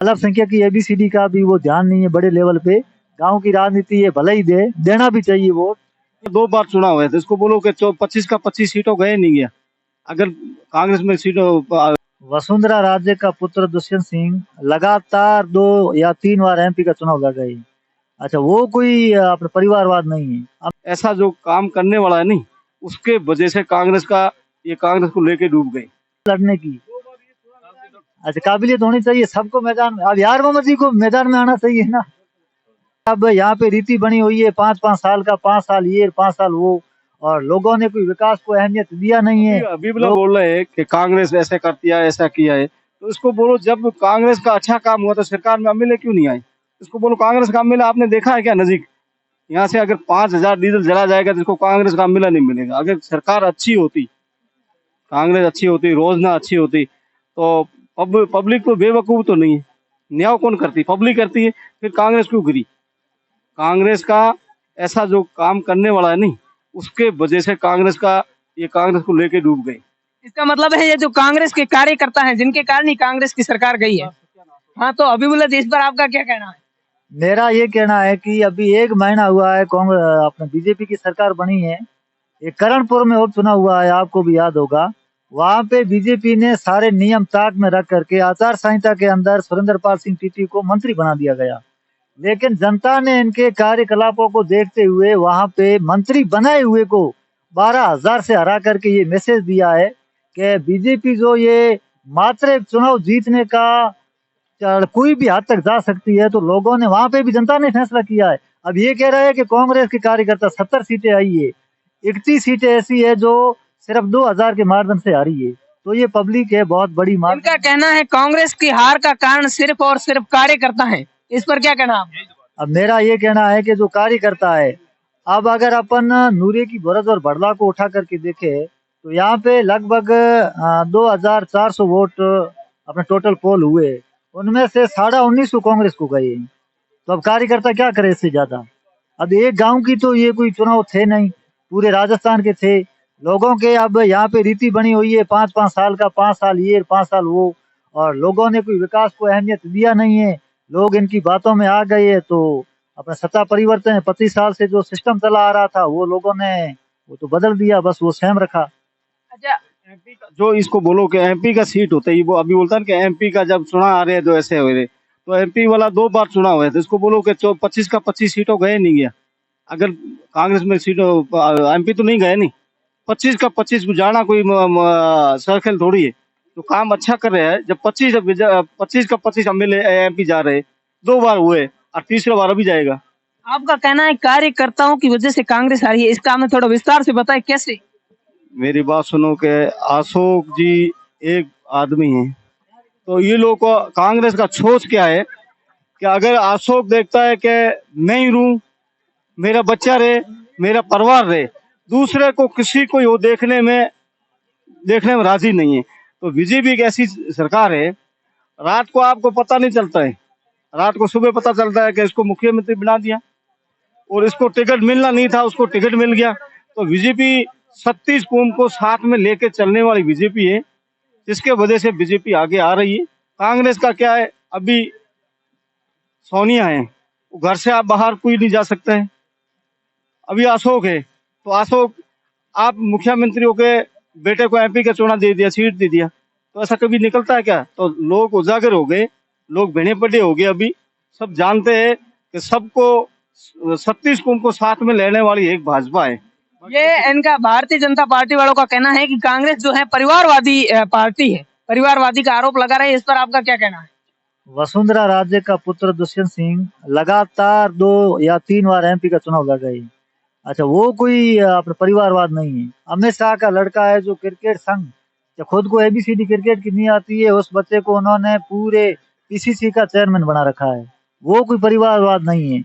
अल्पसंख्यक की एबीसीडी का भी वो ध्यान नहीं है बड़े लेवल पे। गांव की राजनीति है, भले ही देना भी चाहिए वोट। 2 बार चुनाव हुए थे, इसको बोलो कि 25 का 25 सीटों गए नहीं गया। अगर कांग्रेस में सीटों वसुंधरा राजे का पुत्र दुष्यंत सिंह लगातार 2 या 3 बार एमपी का चुनाव लड़ गए। अच्छा, वो कोई अपने परिवारवाद नहीं है। अब ऐसा जो काम करने वाला है नहीं, उसके वजह से कांग्रेस को लेके डूब गई। लड़ने की अच्छा काबिलियत होनी चाहिए सबको मैदान में। अब यार मोहम्मद जी को मैदान में आना चाहिए ना। अब यहाँ पे रीति बनी हुई है 5-5 साल का, 5 साल ये 5 साल वो, और लोगों ने कोई विकास को अहमियत दिया नहीं है। अभी बोल रहे हैं कि कांग्रेस ऐसे करती है, ऐसा किया है, तो इसको बोलो जब कांग्रेस का अच्छा काम हुआ तो सरकार में एमएलए क्यों नहीं आए? इसको बोलो कांग्रेस का एमएलए आपने देखा है क्या नजीक? यहाँ से अगर 5,000 डीजल जला जाएगा तो इसको कांग्रेस का एमएलए नहीं मिलेगा। अगर सरकार अच्छी होती, कांग्रेस अच्छी होती, योजना अच्छी होती, तो पब्लिक तो बेवकूफ तो नहीं है। न्याय कौन करती? पब्लिक करती है। फिर कांग्रेस क्यों गिरी? कांग्रेस का ऐसा जो काम करने वाला है नहीं, उसके वजह से कांग्रेस को लेके डूब गई। इसका मतलब है ये जो कांग्रेस के कार्यकर्ता हैं जिनके कारण ही कांग्रेस की सरकार गई है। हाँ, तो अभी इस पर आपका क्या कहना है? मेरा ये कहना है कि अभी 1 महीना हुआ है कांग्रेस अपने बीजेपी की सरकार बनी है। एक करणपुर में उपचुनाव हुआ है, आपको भी याद होगा। वहां पे बीजेपी ने सारे नियम ताक में रख करके आचार संहिता के अंदर सुरेंद्र पाल सिंह टीटी को मंत्री बना दिया गया। लेकिन जनता ने इनके कार्यकलापों को देखते हुए वहां पे मंत्री बनाए हुए को 12,000 से हरा करके ये मैसेज दिया है कि बीजेपी जो ये मात्र एक चुनाव जीतने का कोई भी हद तक जा सकती है। तो लोगों ने वहां पे भी जनता ने फैसला किया है। अब ये कह रहा है कि कांग्रेस के कार्यकर्ता 70 सीटें आई है, 31 सीटें ऐसी है जो सिर्फ 2,000 के मार्जिन से हारी है। तो ये पब्लिक है बहुत बड़ी मार्जिन। इनका कहना है कांग्रेस की हार का कारण सिर्फ और सिर्फ कार्यकर्ता है। इस पर क्या कहना आप? अब मेरा ये कहना है कि जो कार्यकर्ता है, अब अगर अपन नूरे की बुरज और बड़ला को उठा करके देखे तो यहाँ पे लगभग 2,400 वोट अपने टोटल पोल हुए। उनमें से 19,500 कांग्रेस को गए। तो अब कार्यकर्ता क्या करे इससे ज्यादा? अब एक गांव की तो ये कोई चुनाव थे नहीं, पूरे राजस्थान के थे। लोगों के अब यहाँ पे रीति बनी हुई है 5-5 साल का, 5 साल ये 5 साल वो, और लोगों ने कोई विकास को अहमियत दिया नहीं है। लोग इनकी बातों में आ गए है। तो अपना सत्ता परिवर्तन है, 25 साल से जो सिस्टम चला आ रहा था वो लोगों ने वो तो बदल दिया, बस वो सेम रखा। अच्छा, एमपी का जो इसको बोलो कि एमपी का सीट होता है, वो अभी बोलता है कि एमपी का जब चुनाव आ रहे हैं जो ऐसे हो रहे, तो एमपी वाला 2 बार चुनाव हुए थे, इसको बोलो कि 25 का 25 सीटों गए नहीं गया। अगर कांग्रेस में सीटों एमपी तो नहीं गए नहीं, 25 का 25 जाना कोई सर्कल थोड़ी है। तो काम अच्छा कर रहे हैं। जब 25 का 25 एमएलए एमपी जा रहे, 2 बार हुए और तीसरा बार अभी जाएगा। आपका कहना है कार्यकर्ताओं की वजह से कांग्रेस हारी है। इसका हमें थोड़ा विस्तार से बताएं कैसे? मेरी बात सुनो कि अशोक जी एक आदमी है, तो ये लोग को कांग्रेस का सोच क्या है कि अगर अशोक देखता है कि मैं ही रहूं, मेरा बच्चा रहे, मेरा परिवार रहे, दूसरे को किसी को वो देखने में राजी नहीं है। तो बीजेपी एक ऐसी सरकार है, रात को आपको पता नहीं चलता है, रात को सुबह पता चलता है कि इसको मुख्यमंत्री बना दिया और इसको टिकट मिलना नहीं था, उसको टिकट मिल गया। तो बीजेपी 36 कौम को साथ में लेके चलने वाली बीजेपी है, जिसके वजह से बीजेपी आगे आ रही है। कांग्रेस का क्या है, अभी सोनिया है, घर से आप बाहर कोई नहीं जा सकता है। अभी अशोक है, तो अशोक आप मुख्यमंत्रियों के बेटे को एमपी का चुनाव दे दिया, सीट दे दिया, तो ऐसा कभी निकलता है क्या? तो लोग उजागर हो गए, लोग भेड़े पड़े हो गए। अभी सब जानते हैं कि सबको 36 कौम को साथ में लेने वाली एक भाजपा है। ये इनका भारतीय जनता पार्टी वालों का कहना है कि कांग्रेस जो है परिवारवादी पार्टी है, परिवारवादी का आरोप लगा रहे हैं। इस पर आपका क्या कहना है? वसुंधरा राजे का पुत्र दुष्यंत सिंह लगातार 2 या 3 बार एमपी का चुनाव लड़ गए। अच्छा, वो कोई अपने परिवारवाद नहीं है। अमित शाह का लड़का है जो क्रिकेट संघ, जो खुद को एबीसीडी क्रिकेट की नहीं आती है, उस बच्चे को उन्होंने पूरे पीसीसी का चेयरमैन बना रखा है। वो कोई परिवारवाद नहीं है।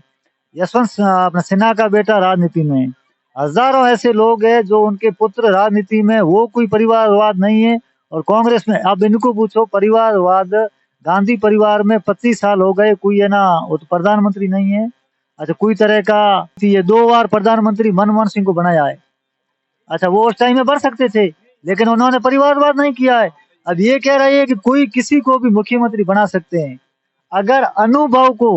यशवंत अपना सिन्हा का बेटा राजनीति में, हजारों ऐसे लोग हैं जो उनके पुत्र राजनीति में, वो कोई परिवारवाद नहीं है। और कांग्रेस में अब इनको पूछो परिवारवाद, गांधी परिवार में 25 साल हो गए, कोई है ना वो तो प्रधानमंत्री नहीं है। अच्छा, कोई तरह का ये 2 बार प्रधानमंत्री मनमोहन सिंह को बनाया है। अच्छा, वो उस टाइम में बढ़ सकते थे, लेकिन उन्होंने परिवारवाद नहीं किया है। अब ये कह रहे हैं कि कोई किसी को भी मुख्यमंत्री बना सकते हैं। अगर अनुभव को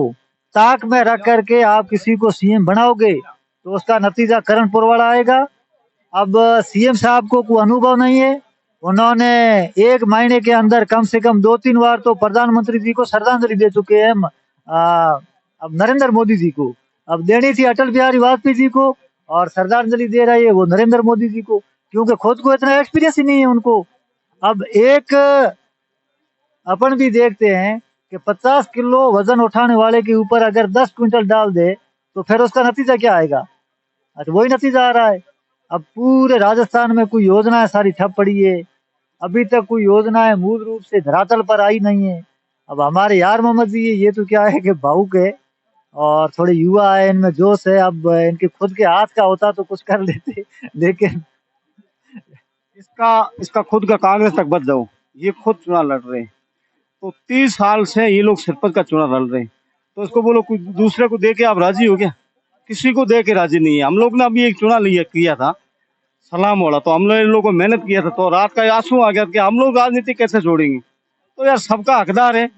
ताक में रख करके आप किसी को सीएम बनाओगे तो उसका नतीजा करणपुर वाला आएगा। अब सीएम साहब को कोई अनुभव नहीं है, उन्होंने 1 महीने के अंदर कम से कम 2-3 बार तो प्रधानमंत्री जी को श्रद्धांजलि दे चुके हैं। अब नरेंद्र मोदी जी को अब देनी थी अटल बिहारी वाजपेयी जी को, और श्रद्धांजलि दे रहे हैं वो नरेंद्र मोदी जी को, क्योंकि खुद को इतना एक्सपीरियंस ही नहीं है उनको। अब एक अपन भी देखते हैं कि 50 किलो वजन उठाने वाले के ऊपर अगर 10 क्विंटल डाल दे तो फिर उसका नतीजा क्या आएगा? अच्छा, वही नतीजा आ रहा है। अब पूरे राजस्थान में कोई योजनाएं सारी ठप पड़ी है, अभी तक कोई योजनाएं मूल रूप से धरातल पर आई नहीं है। अब हमारे यार मोहम्मद जी ये तो क्या है कि भावुक है और थोड़े युवा है, इनमें जोश है, अब इनके खुद के हाथ का होता तो कुछ कर लेते, लेकिन इसका खुद का कांग्रेस तक बच जाओ, ये खुद चुनाव लड़ रहे हैं। तो 30 साल से ये लोग सरपंच का चुनाव लड़ रहे हैं, तो इसको बोलो कोई दूसरे को दे के आप राजी हो गया? किसी को दे के राजी नहीं है। हम लोग ने अभी एक चुनाव किया था सलाम वाला, तो हम लोग को मेहनत किया था, तो रात का आंसू आ गया कि हम लोग राजनीति कैसे छोड़ेंगे। तो यार सबका हकदार है,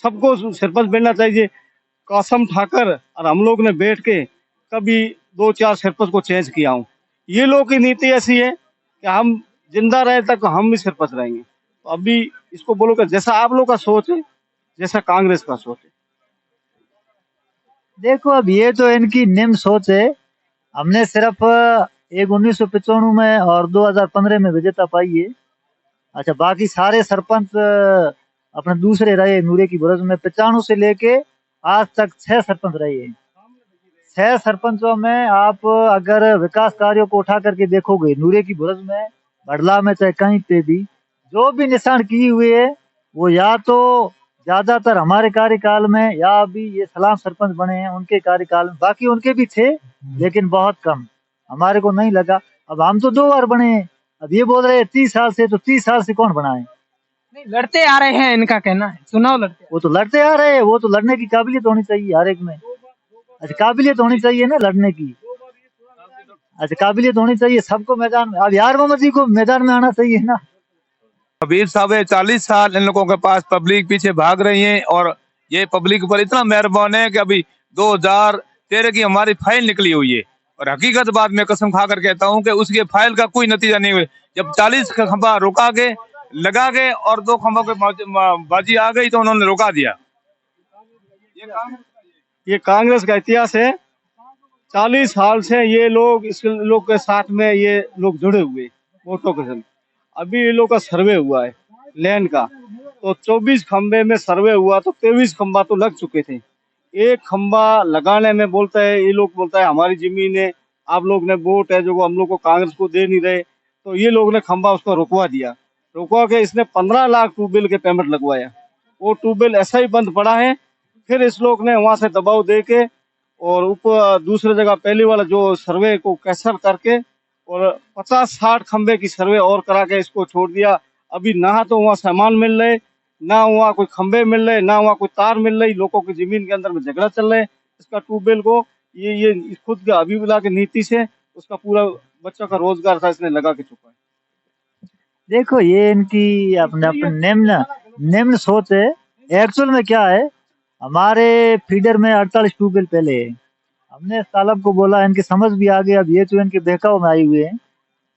सबको सरपंच बनना चाहिए। कसम ठाकर और हम लोग ने बैठ के कभी 2-4 सरपंच को चेंज किया हूँ। ये लोग की नीति ऐसी है कि हम जिंदा रहे तक हम भी सरपंच रहेंगे। तो अभी इसको बोलो कि जैसा आप लोग का सोच है, जैसा कांग्रेस का सोच है। देखो अब ये तो इनकी निम्न सोच है। हमने सिर्फ एक 1995 में और 2015 में विजेता पाई है। अच्छा, बाकी सारे सरपंच अपने दूसरे रहे नूरे की बुरज में। 95 से लेके आज तक 6 सरपंच रहे हैं। 6 सरपंचों में आप अगर विकास कार्यों को उठा करके देखोगे, नूरे की बुरज में, बड़ला में, चाहे कहीं पे भी जो भी निशान किए हुए है वो या तो ज्यादातर हमारे कार्यकाल में या अभी ये सलाम सरपंच बने हैं उनके कार्यकाल में। बाकी उनके भी थे लेकिन बहुत कम, हमारे को नहीं लगा। अब हम तो 2 बार बने हैं, अब ये बोल रहे हैं 30 साल से, तो 30 साल से कौन बना है? नहीं, लड़ते आ रहे हैं, इनका कहना है, चुनाव लड़ते। वो तो लड़ते आ रहे हैं, वो तो लड़ने की काबिलियत होनी चाहिए हर एक में। अच्छा, काबिलियत होनी चाहिए ना लड़ने की। अच्छा, काबिलियत होनी चाहिए सबको मैदान में। अब यार मोहम्मद जी को मैदान में आना चाहिए ना। कबीर साहब 40 साल इन लोगों के पास पब्लिक पीछे भाग रही है, और ये पब्लिक पर इतना मेहरबान है कि अभी 2013 की हमारी फाइल निकली हुई है, और हकीकत बात में कसम खाकर कहता हूं कि उसके फाइल का कोई नतीजा नहीं हुआ। जब 40 का खंभा रुका के लगा के और 2 खंभों के बाजी आ गई तो उन्होंने रुका दिया। ये कांग्रेस का इतिहास है। 40 साल से ये लोग इस लोग के साथ में ये लोग जुड़े हुए वोटों के साथ। अभी ये लोग का सर्वे हुआ है लैंड का, तो 24 खंबे में सर्वे हुआ तो 23 खंबा तो लग चुके थे। एक खंबा लगाने में बोलता है ये लोग, बोलता है हमारी जमीन है, आप लोग ने वोट है जो हम लोग को कांग्रेस को दे नहीं रहे, तो ये लोग ने खंबा उसको रुकवा दिया। रुकवा के इसने 15 लाख ट्यूबवेल के पेमेंट लगवाया। वो ट्यूबवेल ऐसा ही बंद पड़ा है। फिर इस लोग ने वहां से दबाव दे के और ऊपर दूसरे जगह पहले वाला जो सर्वे को कैंसल करके और 50-60 खंबे की सर्वे और करा के इसको छोड़ दिया। अभी ना तो वहाँ सामान मिल रहे, ना वहाँ कोई खंबे मिल रहे, ना वहाँ कोई तार मिल रही। लोगों की जमीन के अंदर में झगड़ा चल रहा है इसका ट्यूबवेल को। ये खुद का अभिविला की नीति से उसका पूरा बच्चों का रोजगार था इसने लगा के चुका है। देखो ये इनकी अपने अपने निम्न सोच है। एक्चुअल में क्या है, हमारे फीडर में 48 ट्यूबवेल पहले है। हमने तालब को बोला, इनकी समझ भी आ गई। अब ये तो इनके बहकाव में आई हुए हैं।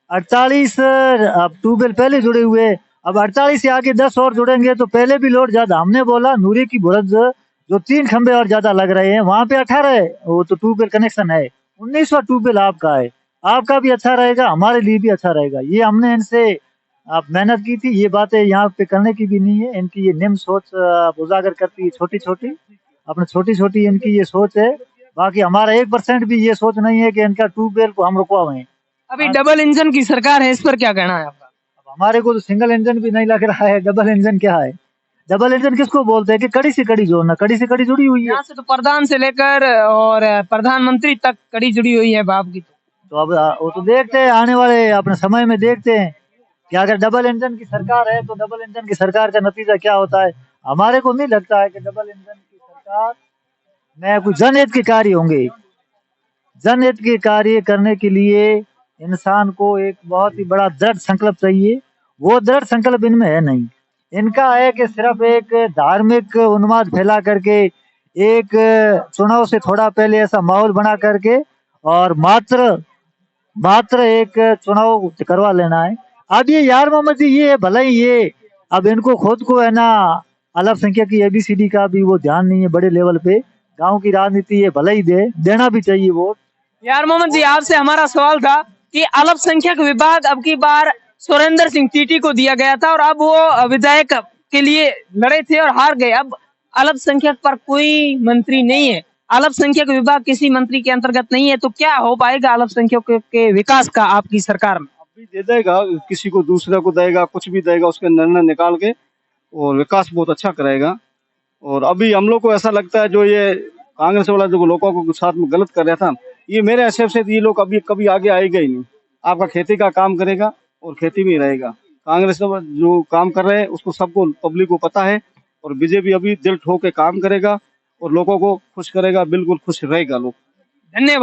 48 ट्यूबवेल पहले जुड़े हुए, अब 48 से आगे 10 और जुड़ेंगे तो पहले भी लोड ज्यादा। हमने बोला नूरी की बुरज जो 3 खंबे और ज्यादा लग रहे हैं वहां पे 18 है, वो तो ट्यूबवेल कनेक्शन है। 19वां ट्यूबवेल आपका है, आपका भी अच्छा रहेगा, हमारे लिए भी अच्छा रहेगा। ये हमने इनसे आप मेहनत की थी, ये बातें यहाँ पे करने की भी नहीं है। इनकी ये निम्न सोच आप उजागर करती है, छोटी छोटी इनकी ये सोच है। बाकी हमारा 1% भी ये सोच नहीं है कि इनका ट्यूबवेल को हम रुकवाएं। अभी डबल इंजन की सरकार है, इस पर क्या कहना है आपका? अब हमारे को तो सिंगल इंजन भी नहीं लग रहा है, डबल इंजन क्या है? डबल इंजन किसको बोलते हैं कि कड़ी से कड़ी जोड़ना, कड़ी से कड़ी जुड़ी हुई है। यहाँ से तो प्रधान से लेकर और प्रधानमंत्री तक कड़ी जुड़ी हुई है बाप की। तो अब वो तो देखते हैं आने वाले अपने समय में, देखते हैं कि अगर डबल इंजन की सरकार है तो डबल इंजन की सरकार का नतीजा क्या होता है। हमारे को नहीं लगता है कि डबल इंजन की सरकार में कुछ जनहित के कार्य होंगे। जनहित के कार्य करने के लिए इंसान को एक बहुत ही बड़ा दृढ़ संकल्प चाहिए, वो दृढ़ संकल्प इनमें है नहीं। इनका है कि सिर्फ एक धार्मिक उन्माद फैला करके एक चुनाव से थोड़ा पहले ऐसा माहौल बना करके और मात्र एक चुनाव करवा लेना है। अब ये यार मोहम्मद जी ये भला ही ये अब इनको खुद को है ना अल्पसंख्यक की ABCD का भी वो ध्यान नहीं है बड़े लेवल पे। गांव की राजनीति ये भला ही देना भी चाहिए वोट। यार मोहम्मद जी आपसे हमारा सवाल था कि अल्पसंख्यक विभाग अब की बार सुरेंद्र सिंह टीटी को दिया गया था और अब वो विधायक के लिए लड़े थे और हार गए। अब अल्पसंख्यक पर कोई मंत्री नहीं है, अल्पसंख्यक विभाग किसी मंत्री के अंतर्गत नहीं है, तो क्या हो पाएगा अल्पसंख्यकों के विकास का आपकी सरकार में? अभी दे देगा, किसी को दूसरे को देगा, कुछ भी देगा, उसके निर्णय निकाल के और विकास बहुत अच्छा करेगा। और अभी हम लोग को ऐसा लगता है जो ये कांग्रेस वाला जो लोगों को साथ में गलत कर रहा था, ये मेरे हिसाब से ये लोग अभी कभी आगे आएगा ही नहीं। आपका खेती का काम करेगा और खेती में रहेगा। कांग्रेस जो काम कर रहे हैं उसको सबको पब्लिक को पता है और बीजेपी अभी दिल ठोक के काम करेगा और लोगों को खुश करेगा, बिल्कुल खुश रहेगा लोग। धन्यवाद।